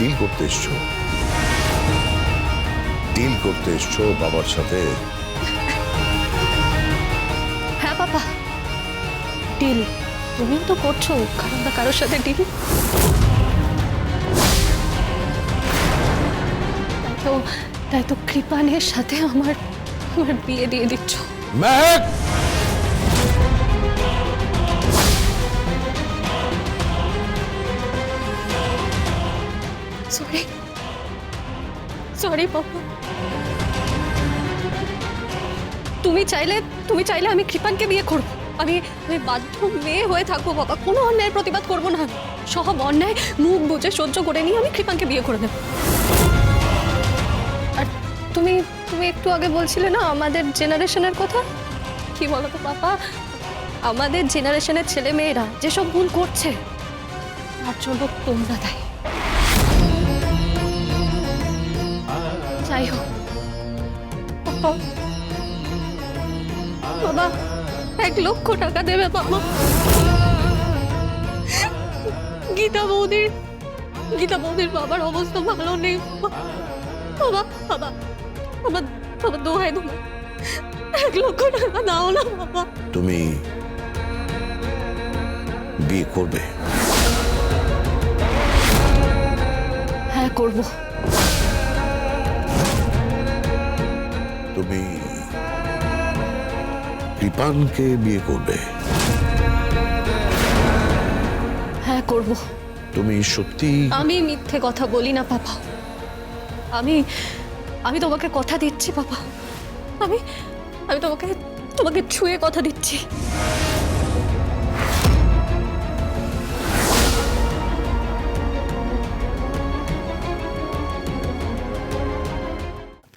Deal করতে এসছো? Deal করতে এসছো বাবার সাথে? হ্যাঁ বাবা, ডিল তুমি তো করছো কারণ না কারোর সাথে ডিল। তাই তো কৃপানের সাথে আমার বিয়ে দিয়ে দিচ্ছ। মেহেক! সরি সরি বাবা। তুমি চাইলে আমি কৃপানকে বিয়ে করব। আমি বাধ্য মেয়ে হয়ে থাকবো বাবা, কোনো অন্যায়ের প্রতিবাদ করবো না। সব অন্যায় মুখ বুঝে সহ্য করে নিয়ে আমি কৃপানকে বিয়ে করে নেব। আর তুমি একটু আগে বলছিলে না আমাদের জেনারেশনের কথা, কি বলো তো বাবা, আমাদের জেনারেশনের ছেলে মেয়েরা যেসব ভুল করছে তার জন্য তোমরা দায়ী। যাই হোক বাবা, 1 লক্ষ টাকা দেবে বাবা। গীতা বৌদির বাবার অবস্থা ভালো নেই বাবা। বাবা বাবা বাবা, দোহাই তোমার 1 লক্ষ টাকা দাও না বাবা। তুমি বিয়ে করবে? হ্যাঁ করব। তুমি কৃপানকে বিয়ে করবে? হ্যাঁ করব। তুমি সত্যি? আমি মিথ্যে কথা বলি না বাবা। আমি তোমাকে কথা দিচ্ছি বাবা। আমি তোমাকে ছুঁয়ে কথা দিচ্ছি।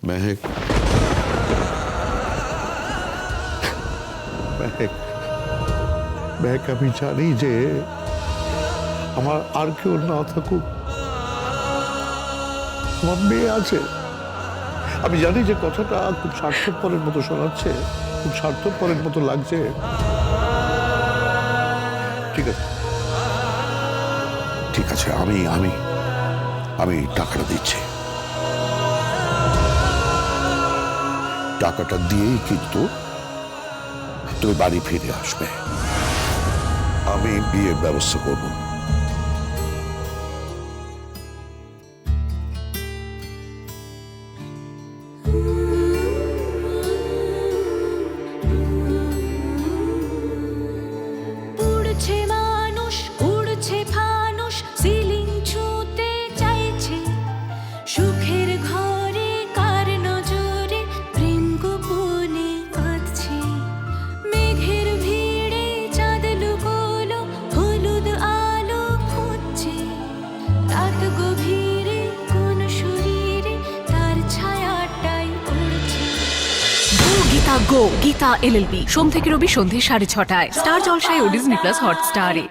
মেহেক, মেহেক, আমি জানি যে আমার আর কেউ না থাকুক, আমার মেয়ে আছে। আমি জানি যে কথাটা খুব স্বার্থপরের মতো শোনাচ্ছে, খুব স্বার্থপরের মতো লাগছে। ঠিক আছে, ঠিক আছে, আমি টাকাটা দিচ্ছি। টাকাটা দিয়েই কিন্তু তুমি বাড়ি ফিরে আসবে। আমি বিয়ের ব্যবস্থা করব। উড়ছে মানুষ, উড়ছে ফানুষ, সিলিং ছুঁতে চাইছে। সুখের ঘরে কার নজরে প্রেম গোপনে কাঁদছে। মেঘের ভিড়ে চাঁদ লুকোলো, হলুদ আলো খুঁজছে। রাত গভীরে কোন শরীরে তার ছায়াটাই উড়ছে। গীতা গো, গীতা এলএলবি, সোম থেকে রবি সন্ধ্যে 6:30টায় স্টার জলসায় ও ডিজনি প্লাস হটস্টারে।